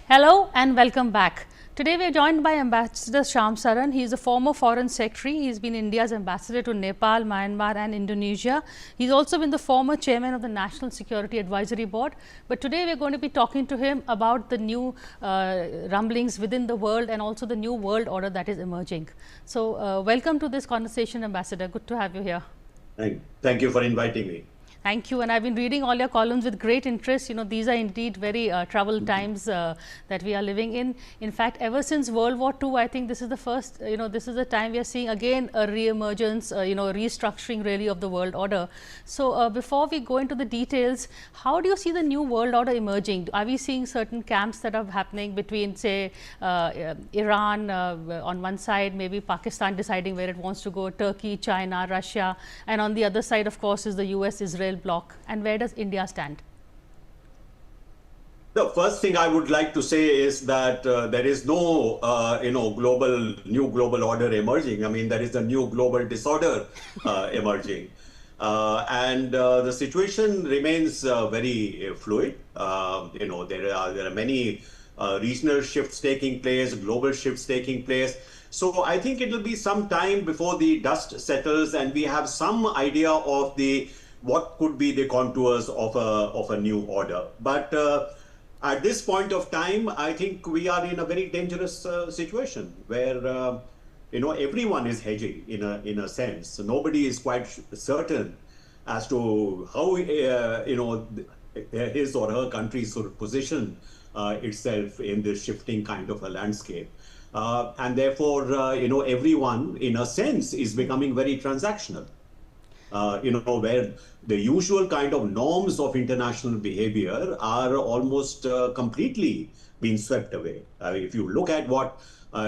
Hello and welcome back. Today we are joined by Ambassador Shyam Saran. He is a former Foreign Secretary. He has been India's ambassador to Nepal, Myanmar and Indonesia. He's also been the former chairman of the National Security Advisory Board. But today we are going to be talking to him about the new rumblings within the world and also the new world order that is emerging. So welcome to this conversation, Ambassador. Good to have you here. Thank you for inviting me. Thank you. And I've been reading all your columns with great interest. You know, these are indeed very troubled times that we are living in. In fact, ever since World War II, I think this is the first, this is the time we are seeing again a re-emergence, restructuring really of the world order. So before we go into the details, how do you see the new world order emerging? Are we seeing certain camps that are happening between, say, Iran on one side, maybe Pakistan deciding where it wants to go, Turkey, China, Russia, and on the other side, of course, is the US, Israel bloc, and where does India stand? The first thing I would like to say is that there is no, new global order emerging. I mean, there is a new global disorder emerging. And the situation remains very fluid. There are many regional shifts taking place, global shifts taking place. So I think it will be some time before the dust settles and we have some idea of what could be the contours of a new order. But at this point of time, I think we are in a very dangerous situation where everyone is hedging in a sense. So nobody is quite certain as to how his or her country should position itself in this shifting kind of a landscape. And therefore, everyone in a sense is becoming very transactional. Where the usual kind of norms of international behavior are almost completely being swept away. If you look at what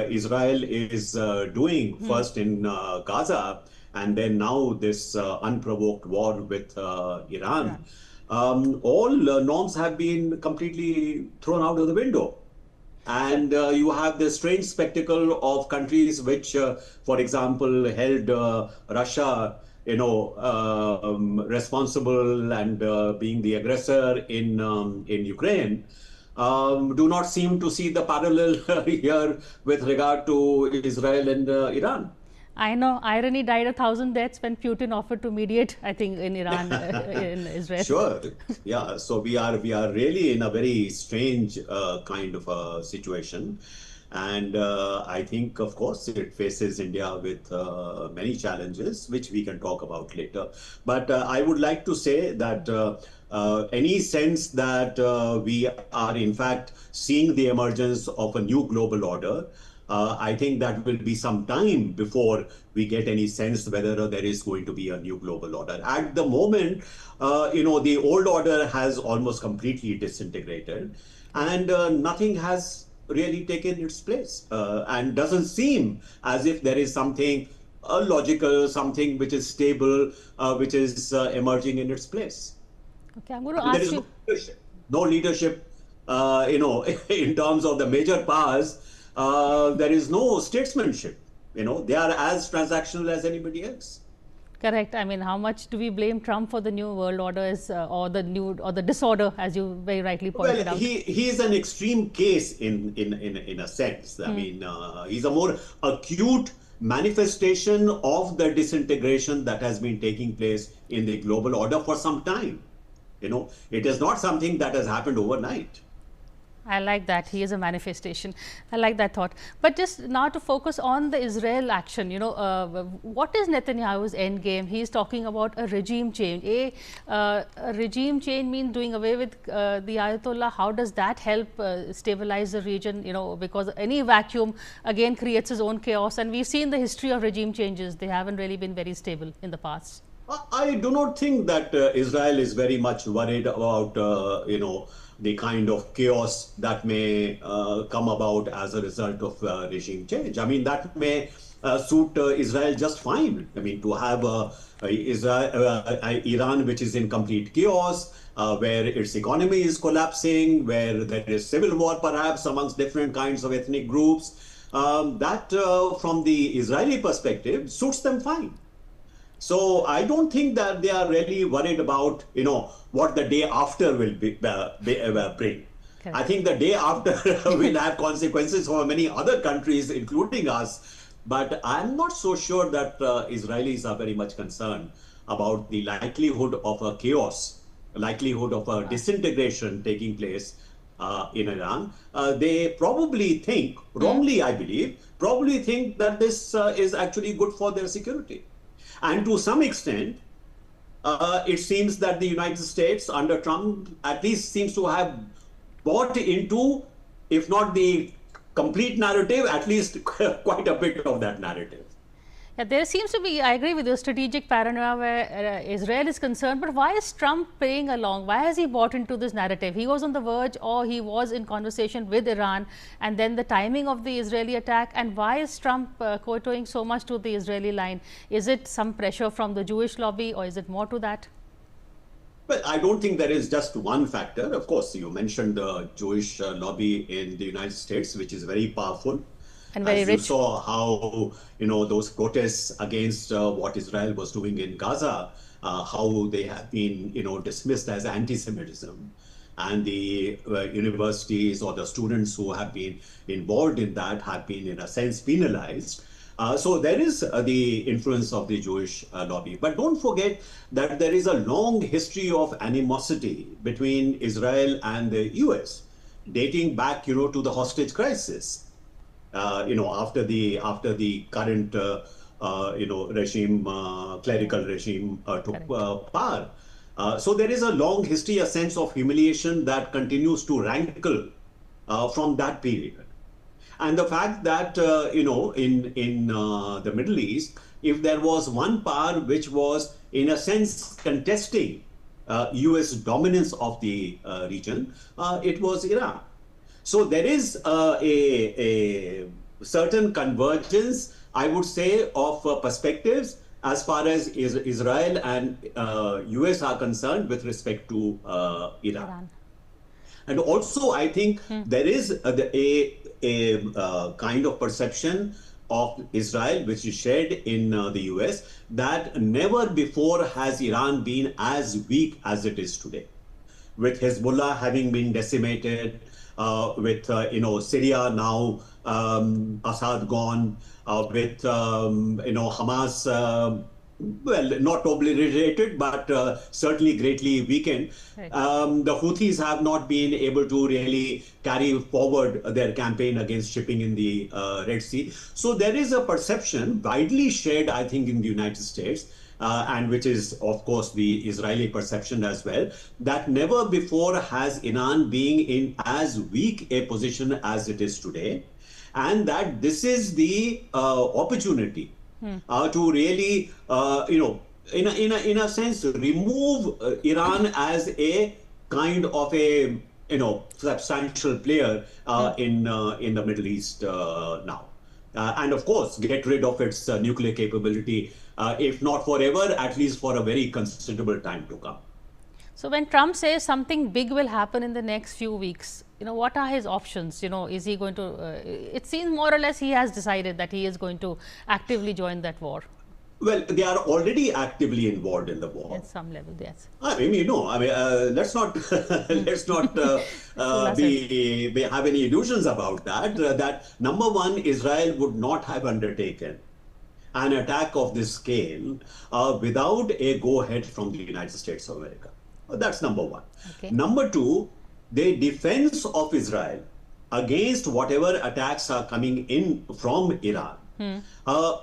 Israel is doing first in Gaza, and then now this unprovoked war with Iran, all norms have been completely thrown out of the window. And you have the strange spectacle of countries which, for example, held Russia responsible and being the aggressor in Ukraine, do not seem to see the parallel here with regard to Israel and Iran. I know, irony died 1,000 deaths when Putin offered to mediate, I think, in Iran, in Israel. Sure, yeah. So we are really in a very strange kind of a situation. And I think, of course, it faces India with many challenges, which we can talk about later. But I would like to say that any sense that we are, in fact, seeing the emergence of a new global order, I think that will be some time before we get any sense whether there is going to be a new global order. At the moment, the old order has almost completely disintegrated and nothing has really taken its place and doesn't seem as if there is something logical, something which is stable, which is emerging in its place. Okay, I'm going to ask you. No leadership, in terms of the major powers. There is no statesmanship. They are as transactional as anybody else. Correct. I mean, how much do we blame Trump for the new world order or the disorder, as you very rightly pointed out? He is an extreme case in a sense. I mean, he's a more acute manifestation of the disintegration that has been taking place in the global order for some time. It is not something that has happened overnight. I like that. He is a manifestation. I like that thought. But just now to focus on the Israel action, what is Netanyahu's end game? He is talking about a regime change. A regime change means doing away with the Ayatollah. How does that help stabilize the region? Because any vacuum again creates its own chaos. And we've seen the history of regime changes. They haven't really been very stable in the past. I do not think that Israel is very much worried about, the kind of chaos that may come about as a result of regime change. I mean, that may suit Israel just fine. I mean, to have Iran, which is in complete chaos, where its economy is collapsing, where there is civil war perhaps amongst different kinds of ethnic groups, that from the Israeli perspective suits them fine. So I don't think that they are really worried about, what the day after will bring. I think the day after will have consequences for many other countries, including us. But I'm not so sure that Israelis are very much concerned about the likelihood of a chaos, likelihood of a disintegration taking place in Iran. They probably think, wrongly I believe, probably think that this is actually good for their security. And to some extent, it seems that the United States under Trump at least seems to have bought into, if not the complete narrative, at least quite a bit of that narrative. Yeah, there seems to be, I agree with you, strategic paranoia where Israel is concerned. But why is Trump playing along? Why has he bought into this narrative? He was on the verge, or he was in conversation with Iran, and then the timing of the Israeli attack. And why is Trump kowtowing so much to the Israeli line? Is it some pressure from the Jewish lobby, or is it more to that? Well, I don't think there is just one factor. Of course, you mentioned the Jewish lobby in the United States, which is very powerful. And very As rich. you saw how, those protests against what Israel was doing in Gaza, how they have been, dismissed as anti-Semitism. And the universities or the students who have been involved in that have been, in a sense, penalized. So there is the influence of the Jewish lobby. But don't forget that there is a long history of animosity between Israel and the US, dating back, to the hostage crisis. After the current, regime, clerical regime took power. So there is a long history, a sense of humiliation that continues to rankle from that period. And the fact that, in the Middle East, if there was one power which was, in a sense, contesting US dominance of the region, it was Iran. So there is a certain convergence, I would say, of perspectives as far as Israel and US are concerned with respect to Iran. And also, I think there is a kind of perception of Israel, which is shared in the US, that never before has Iran been as weak as it is today. With Hezbollah having been decimated, with Syria now, Assad gone, with Hamas, well, not obliterated, but certainly greatly weakened. Right. The Houthis have not been able to really carry forward their campaign against shipping in the Red Sea. So there is a perception widely shared, I think, in the United States, and which is, of course, the Israeli perception as well, that never before has Iran been in as weak a position as it is today, and that this is the opportunity to really, in a sense, remove Iran as a kind of a substantial player in the Middle East now. And of course, get rid of its nuclear capability, if not forever, at least for a very considerable time to come. So when Trump says something big will happen in the next few weeks, what are his options? Is he going to, it seems more or less he has decided that he is going to actively join that war. Well, they are already actively involved in the war. At some level, yes. I mean, let's not have any illusions about that. That number one, Israel would not have undertaken an attack of this scale without a go-ahead from the United States of America. That's number one. Okay. Number two, the defense of Israel against whatever attacks are coming in from Iran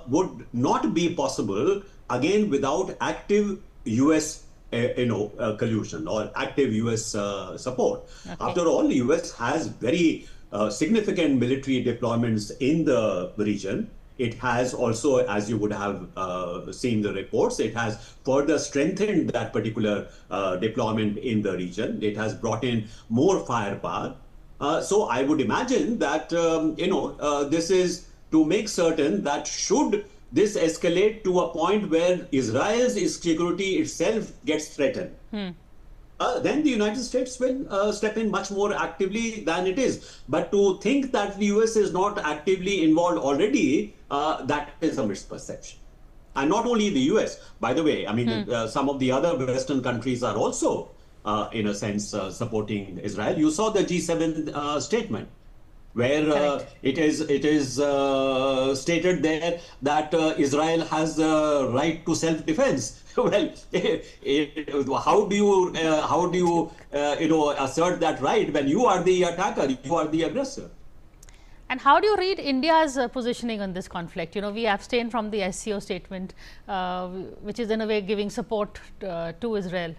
would not be possible, again, without active US collusion or active US support. Okay. After all, the US has very significant military deployments in the region. It has also, as you would have seen the reports, it has further strengthened that particular deployment in the region. It has brought in more firepower. So I would imagine that, this is to make certain that should this escalate to a point where Israel's security itself gets threatened, then the United States will step in much more actively than it is. But to think that the US is not actively involved already, that is a misperception. And not only the US, by the way, I mean, some of the other Western countries are also in a sense, supporting Israel. You saw the G7 statement, where Correct. it is stated there that Israel has the right to self-defense. Well, how do you assert that right when you are the attacker, you are the aggressor? And how do you read India's positioning on this conflict? We abstain from the SCO statement, which is in a way giving support to Israel.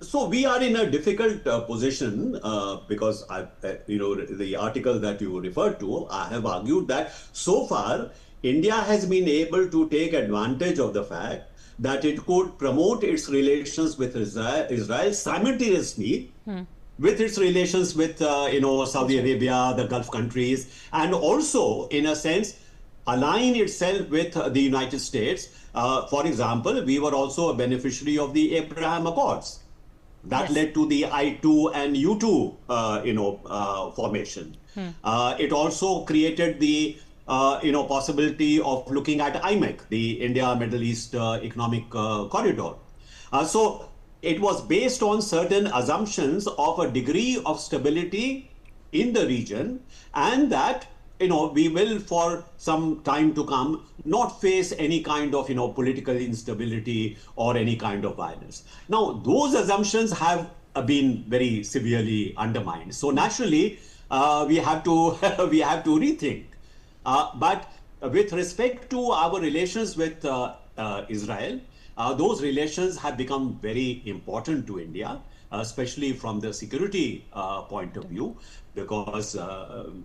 So we are in a difficult position because the article that you referred to, I have argued that so far India has been able to take advantage of the fact that it could promote its relations with Israel simultaneously with its relations with Saudi Arabia, the Gulf countries, and also in a sense align itself with the United States. For example, we were also a beneficiary of the Abraham Accords. That Yes. led to the I2 and U2 formation. It also created the possibility of looking at IMEC, the India Middle East Economic Corridor. So it was based on certain assumptions of a degree of stability in the region, and that we will for some time to come not face any kind of political instability or any kind of violence. Now those assumptions have been very severely undermined, so naturally we have to we have to rethink. But with respect to our relations with Israel, those relations have become very important to India, especially from the security point of view, because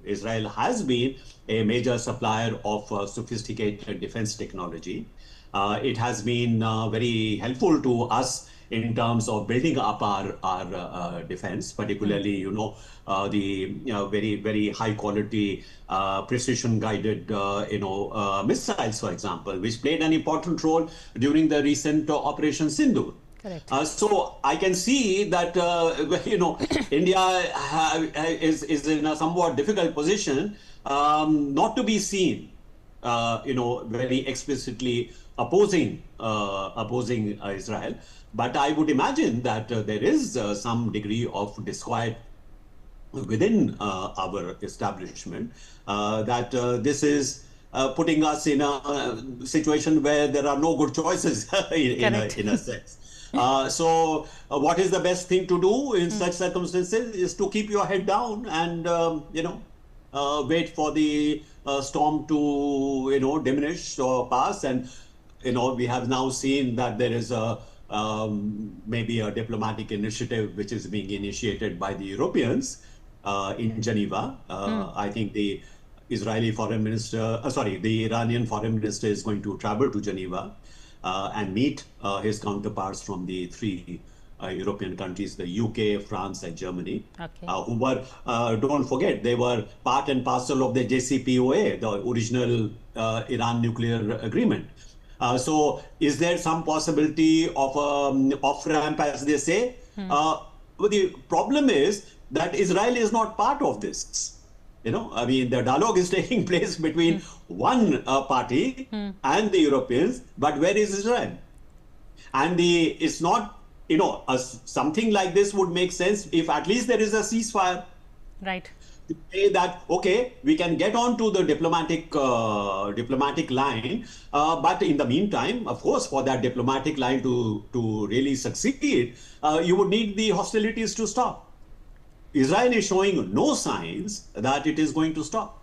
Israel has been a major supplier of sophisticated defense technology. It has been very helpful to us in terms of building up our defense, particularly the very high quality precision guided missiles, for example, which played an important role during the recent Operation Sindoor. Correct. So I can see that India is in a somewhat difficult position, not to be seen very explicitly opposing Israel, but I would imagine that there is some degree of disquiet within our establishment that this is putting us in a situation where there are no good choices in a sense. So what is the best thing to do in such circumstances is to keep your head down and wait for the storm to diminish or pass. And we have now seen that there is a maybe a diplomatic initiative which is being initiated by the Europeans in Geneva. I think the Israeli foreign minister, the Iranian foreign minister is going to travel to Geneva and meet his counterparts from the three European countries, the UK, France, and Germany, Okay. who were, don't forget, they were part and parcel of the JCPOA, the original Iran nuclear agreement. So is there some possibility of off-ramp, as they say? But the problem is that Israel is not part of this. I mean, the dialogue is taking place between one party and the Europeans, but where is Israel? And it's not, something like this would make sense if at least there is a ceasefire. Right. To say that, okay, we can get on to the diplomatic line, but in the meantime, of course, for that diplomatic line to really succeed, you would need the hostilities to stop. Israel is showing no signs that it is going to stop.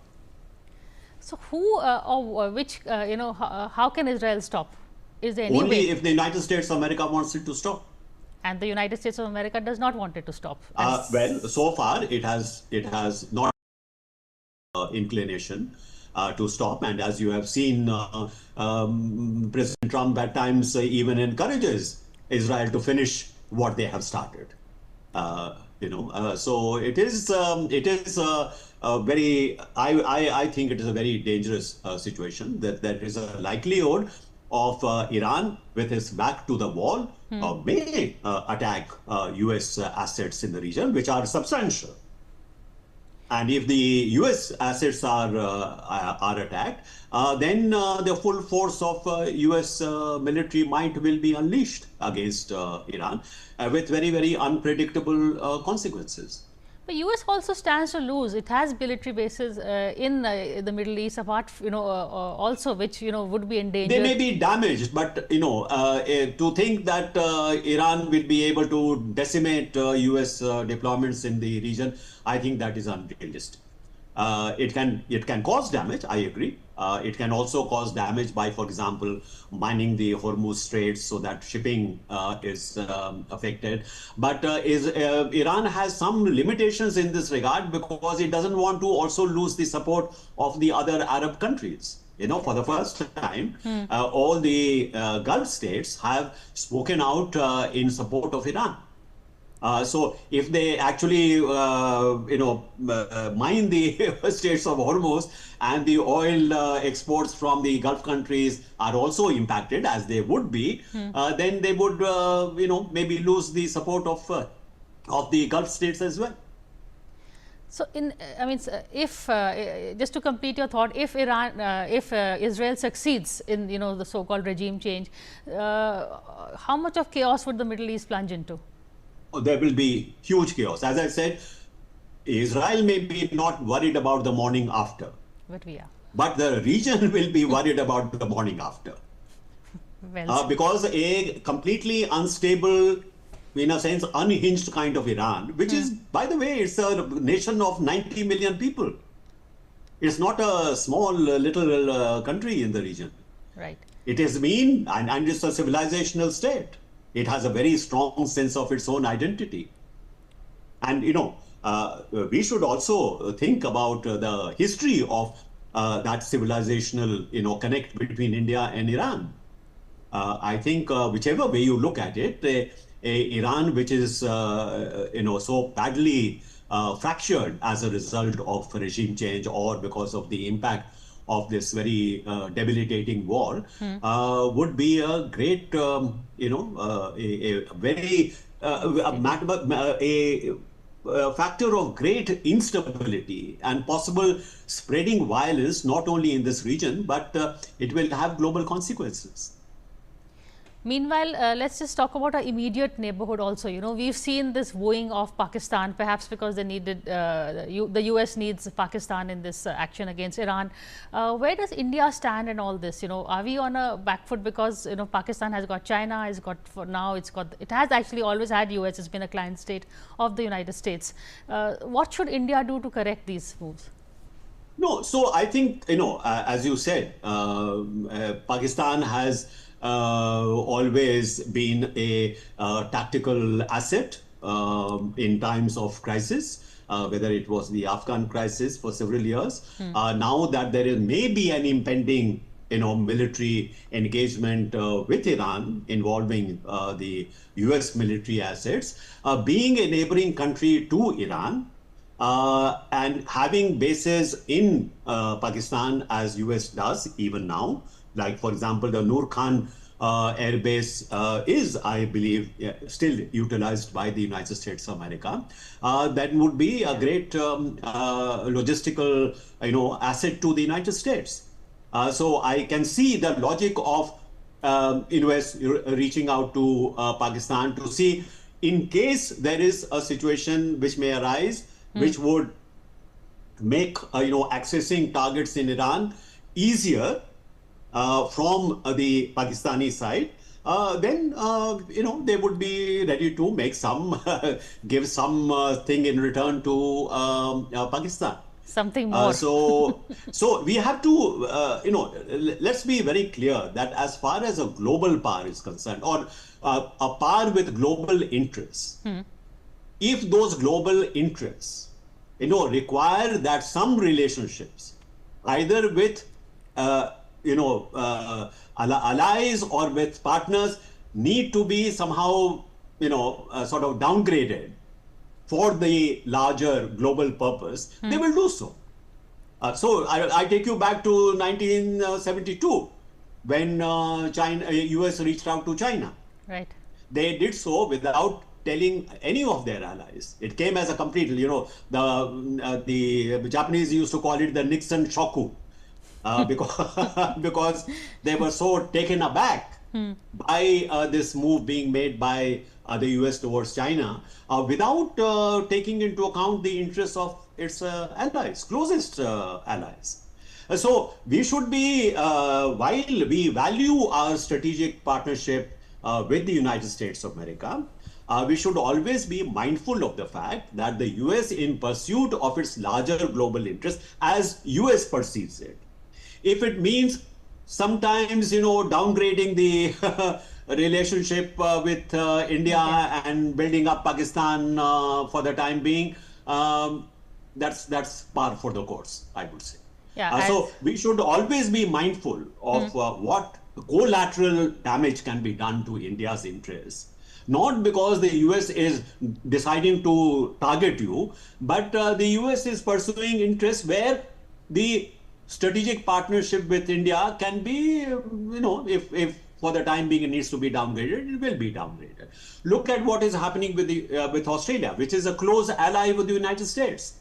So who or which how can Israel stop? Is there any Only way? if the United States of America wants it to stop. And the United States of America does not want it to stop. Well, so far it has not inclination to stop, and as you have seen, President Trump at times even encourages Israel to finish what they have started. So it is a very, I think it is a very dangerous situation, that there is a likelihood of Iran, with its back to the wall, may attack US assets in the region, which are substantial. And if the US assets are attacked, then the full force of US military might will be unleashed against Iran with very, very unpredictable consequences. But US also stands to lose. It has military bases in the Middle East, apart, also which would be They endangered. may be damaged, but to think that Iran will be able to decimate US deployments in the region, I think that is unrealistic. It can cause damage. I agree. It can also cause damage by, for example, mining the Hormuz Straits so that shipping is affected. But Iran has some limitations in this regard because it doesn't want to also lose the support of the other Arab countries. For the first time, all the Gulf states have spoken out in support of Iran. So if they actually, mine the states of Hormuz and the oil exports from the Gulf countries are also impacted, as they would be, then they would, maybe lose the support of the Gulf states as well. So, if just to complete your thought, if Israel succeeds in the so-called regime change, how much of chaos would the Middle East plunge into? There will be huge chaos. As I said, Israel may be not worried about the morning after, But we are. but the region will be worried about the morning after. Well, Because a completely unstable, in a sense, unhinged kind of Iran, which is, by the way, it's a nation of 90 million people. It's not a small little country in the region. right. It has been, and it's a civilizational state. It has a very strong sense of its own identity. And, we should also think about the history of that civilizational, connect between India and Iran. I think whichever way you look at it, Iran, which is, so badly fractured as a result of regime change or because of the impact of this very debilitating war, would be a great, a very a factor of great instability and possible spreading violence, not only in this region, but it will have global consequences. Meanwhile, let's just talk about our immediate neighborhood also. We've seen this wooing of Pakistan, perhaps because they needed, the US needs Pakistan in this action against Iran. Where does India stand in all this? Are we on a back foot because, Pakistan has got China, it has actually always had US, it's been a client state of the United States. What should India do to correct these moves? No, so I think, as you said, Pakistan has always been a tactical asset in times of crisis, whether it was the Afghan crisis for several years. Now that there is maybe an impending, military engagement with Iran involving the US military assets, being a neighboring country to Iran, and having bases in Pakistan as US does even now, like for example the Noor Khan air base is, I believe, still utilized by the United States of America. That would be a great logistical asset to the United States. So I can see the logic of US reaching out to Pakistan to see, in case there is a situation which may arise, which would make accessing targets in Iran easier from the Pakistani side, then they would be ready to make some give some thing in return to Pakistan. Something more. So we have to let's be very clear that as far as a global power is concerned, or a power with global interests, if those global interests require that some relationships, either with allies or with partners, need to be somehow sort of downgraded for the larger global purpose, they will do so. So I take you back to 1972 when US reached out to China. Right. They did so without telling any of their allies. It came as a complete, the Japanese used to call it the Nixon shoku, because because they were so taken aback by this move being made by the US towards China, without taking into account the interests of its allies, closest allies. So we should be, while we value our strategic partnership with the United States of America, we should always be mindful of the fact that the US, in pursuit of its larger global interests, as US perceives it, if it means sometimes, downgrading the relationship with India and building up Pakistan for the time being, that's par for the course, I would say. Yeah, So we should always be mindful of what collateral damage can be done to India's interests. Not because the US is deciding to target you, but the US is pursuing interests where the strategic partnership with India can be, if for the time being it needs to be downgraded, it will be downgraded. Look at what is happening with Australia, which is a close ally with the United States.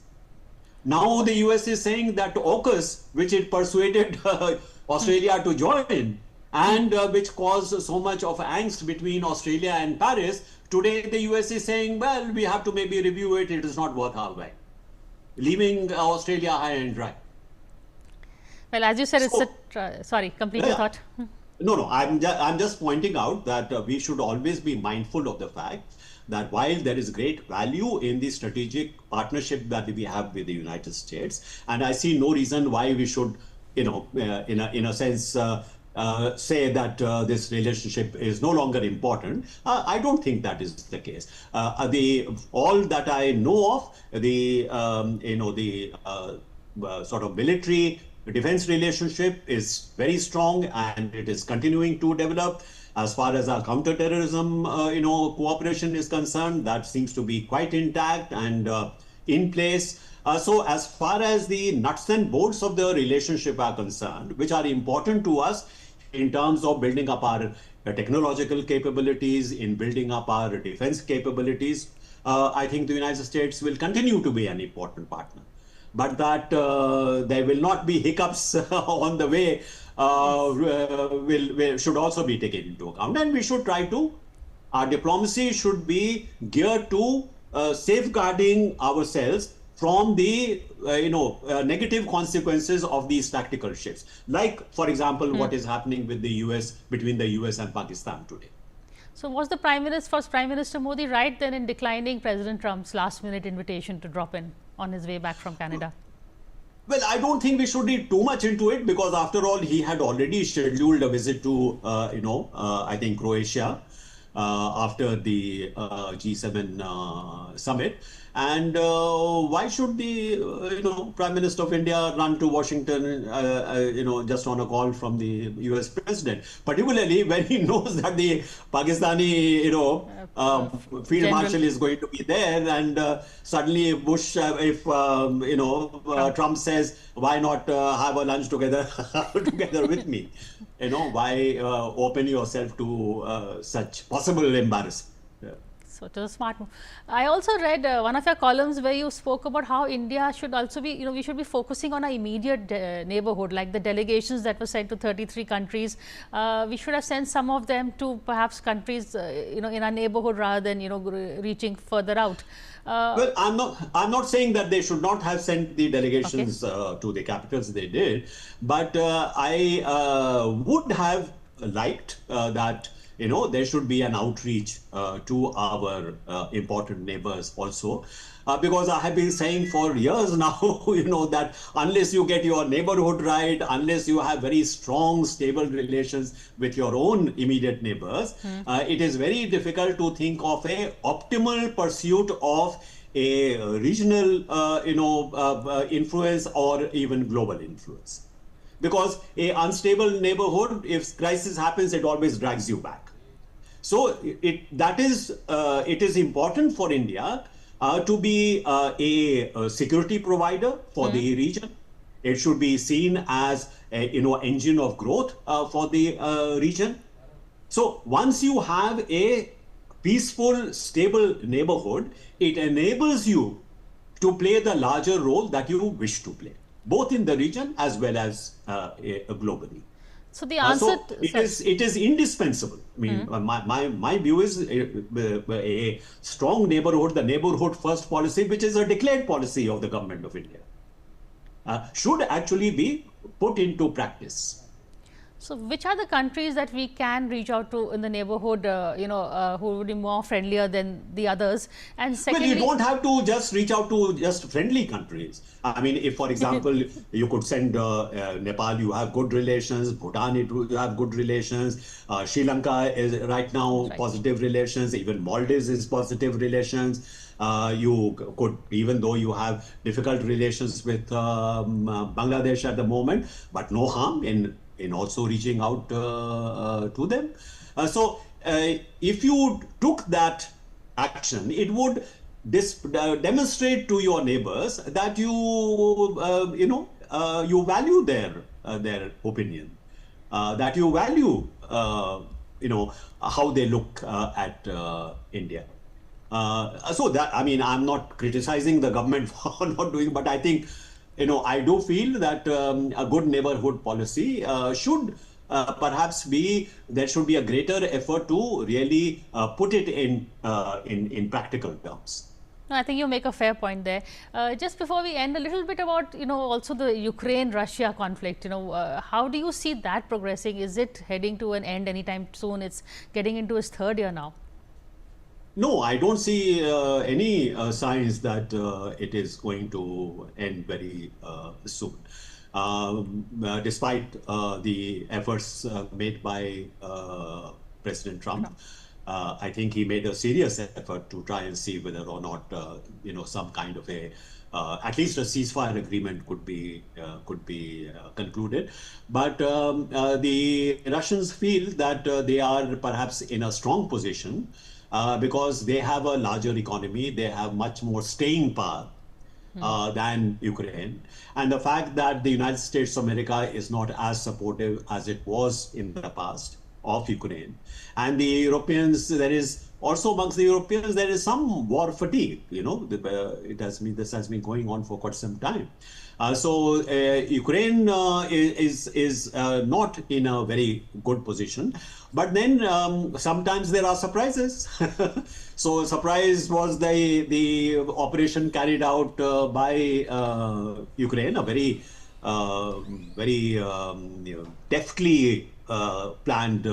Now the US is saying that AUKUS, which it persuaded Australia to join, and which caused so much of angst between Australia and Paris, today the US is saying, well, we have to maybe review it, it is not worth our while, leaving Australia high and dry. Well, as you said, So, sorry, complete your thought. No, I'm just pointing out that we should always be mindful of the fact that while there is great value in the strategic partnership that we have with the United States, and I see no reason why we should, in a sense, say that this relationship is no longer important. I don't think that is the case. All that I know of sort of military defense relationship is very strong, and it is continuing to develop. As far as our counterterrorism, cooperation is concerned, that seems to be quite intact and in place. So as far as the nuts and bolts of the relationship are concerned, which are important to us in terms of building up our technological capabilities, in building up our defense capabilities, I think the United States will continue to be an important partner. But that there will not be hiccups on the way should also be taken into account. And we should try to, our diplomacy should be geared to safeguarding ourselves from the negative consequences of these tactical shifts. Like, for example, what is happening with the US, between the US and Pakistan today. So, was the Prime Minister Modi right then in declining President Trump's last-minute invitation to drop in on his way back from Canada? Well, I don't think we should read too much into it, because after all, he had already scheduled a visit to, I think Croatia after the G7 summit. And why should the, Prime Minister of India run to Washington, just on a call from the US president, particularly when he knows that the Pakistani, field marshal is going to be there, and suddenly Bush, if Trump says, why not have a lunch together with me? Why open yourself to such possible embarrassment? So, it was a smart move. I also read one of your columns where you spoke about how India should also be, we should be focusing on our immediate neighborhood, like the delegations that were sent to 33 countries. We should have sent some of them to perhaps countries, in our neighborhood rather than, reaching further out. Well, I'm not saying that they should not have sent the delegations to the capitals. They did, but I would have liked that there should be an outreach to our important neighbors also, because I have been saying for years now, that unless you get your neighborhood right, unless you have very strong, stable relations with your own immediate neighbors, it is very difficult to think of a optimal pursuit of a regional, influence or even global influence. Because a unstable neighborhood, if crisis happens, it always drags you back. So it is important for India to be a security provider for the region. It should be seen as a engine of growth for the region. So once you have a peaceful, stable neighborhood, it enables you to play the larger role that you wish to play, both in the region as well as globally. So the answer, So it is indispensable. I mean, my view is a strong neighborhood, the neighborhood first policy, which is a declared policy of the government of India, should actually be put into practice. so which are the countries that we can reach out to in the neighborhood, who would be more friendlier than the others? And secondly, Well, you don't have to just reach out to just friendly countries. I mean, if, for example, you could send Nepal, you have good relations. Bhutan, you have good relations. Sri Lanka is right now positive relations. Even Maldives is positive relations. You could, even though you have difficult relations with Bangladesh at the moment, but no harm in also reaching out to them. If you took that action, it would demonstrate to your neighbors that you value their opinion, that you value how they look at India. So that, I mean, I'm not criticizing the government for not doing, but I think, I do feel that a good neighborhood policy should perhaps there should be a greater effort to really put it in practical terms. no, I think you make a fair point there. Just before we end, a little bit about, also the Ukraine-Russia conflict. How do you see that progressing? Is it heading to an end anytime soon? It's getting into its third year now. No, I don't see any signs that it is going to end very soon. Despite the efforts made by President Trump, I think he made a serious effort to try and see whether or not, some kind of at least a ceasefire agreement could be concluded. But the Russians feel that they are perhaps in a strong position. Because they have a larger economy, they have much more staying power than Ukraine. And the fact that the United States of America is not as supportive as it was in the past of Ukraine. And the Europeans, there is also amongst the Europeans, there is some war fatigue. This has been going on for quite some time. Ukraine is not in a very good position. But then sometimes there are surprises. So surprise was the operation carried out by Ukraine, a very deftly planned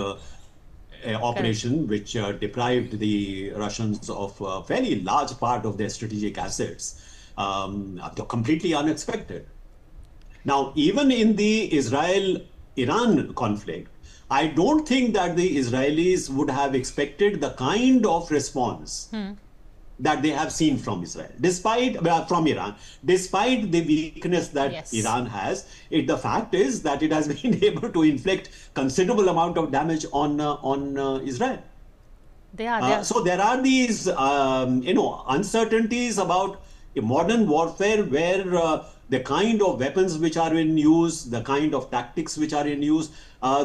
operation, which deprived the Russians of a fairly large part of their strategic assets, completely unexpected. Now, even in the Israel-Iran conflict, I don't think that the Israelis would have expected the kind of response that they have seen from from Iran, despite the weakness that Iran has. The fact is that it has been able to inflict considerable amount of damage on Israel. So there are these, uncertainties about modern warfare, where the kind of weapons which are in use, the kind of tactics which are in use,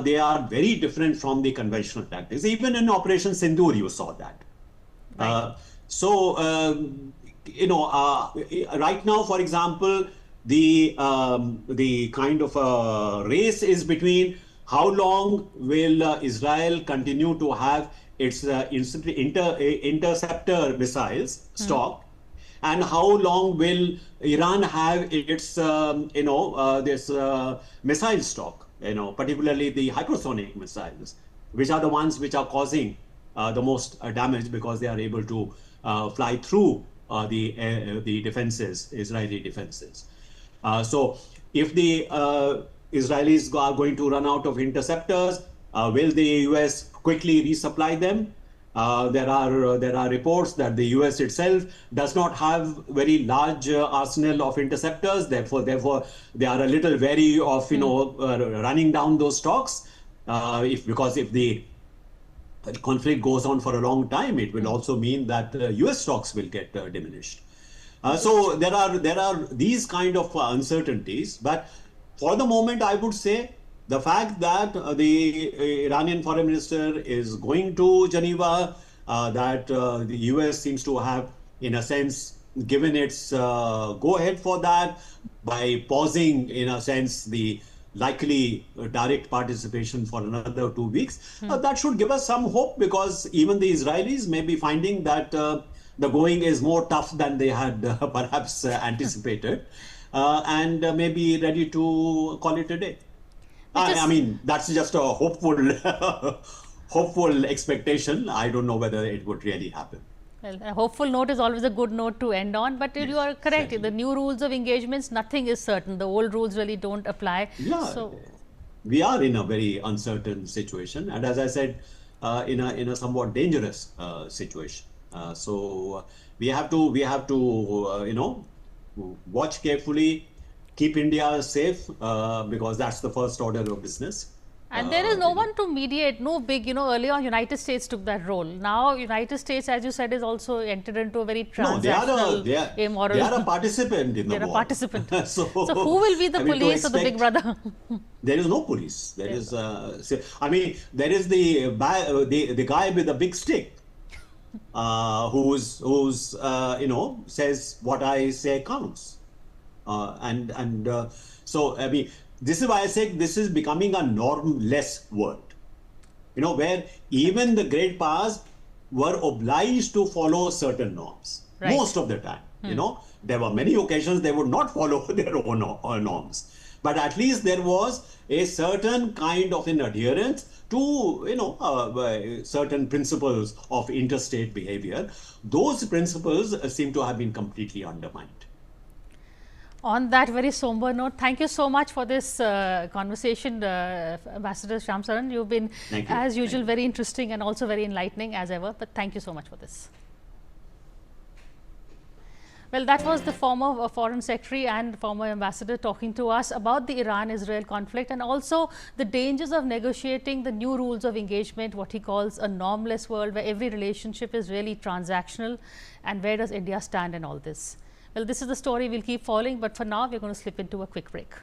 they are very different from the conventional tactics. Even in Operation Sindoor, you saw that. Right. Right now, for example, the kind of race is between how long will Israel continue to have its interceptor missiles stocked, and how long will Iran have its this missile stock, particularly the hypersonic missiles, which are the ones which are causing the most damage, because they are able to fly through the defenses, Israeli defenses. So if the Israelis are going to run out of interceptors, will the US quickly resupply them? There are reports that the US itself does not have very large arsenal of interceptors. Therefore, they are a little wary of running down those stocks. Because if the conflict goes on for a long time, it will also mean that US stocks will get diminished. So there are these kind of uncertainties. But for the moment, I would say the fact that the Iranian foreign minister is going to Geneva, that the US seems to have, in a sense, given its go ahead for that by pausing, in a sense, the likely direct participation for another 2 weeks. That should give us some hope, because even the Israelis may be finding that the going is more tough than they had perhaps anticipated, and may be ready to call it a day. Which I is mean, that's just a hopeful, hopeful expectation. I don't know whether it would really happen. well, a hopeful note is always a good note to end on, but you Yes, are correct. The certainly. new rules of engagements, nothing is certain. The old rules really don't apply. Yeah, So, we are in a very uncertain situation, and as I said, in a somewhat dangerous situation. So we have to watch carefully, keep India safe, because that's the first order of business. and there is no You know. one to mediate, no big, earlier on United States took that role. Now United States, as you said, is also entered into a very No, transactional, they amoral, are a participant in the they're a war. participant. So who So will be the I mean, to police or the big expect brother? there is no police. There There's is I mean, there is the guy with the big stick, who's says what I say counts. And so I mean, this is why I say this is becoming a normless world. Where even the great powers were obliged to follow certain norms Right. most of the time. There were many occasions they would not follow their own norms, but at least there was a certain kind of an adherence to certain principles of interstate behavior. Those principles seem to have been completely undermined. On that very somber note, thank you so much for this conversation, Ambassador Shyam Saran. You've been, Thank you. as usual, Thank you. very interesting and also very enlightening as ever. But thank you so much for this. Well, that was the former Foreign Secretary and former Ambassador talking to us about the Iran-Israel conflict and also the dangers of negotiating the new rules of engagement, what he calls a normless world where every relationship is really transactional, and where does India stand in all this. Well, this is the story we'll keep following, but for now, we're going to slip into a quick break.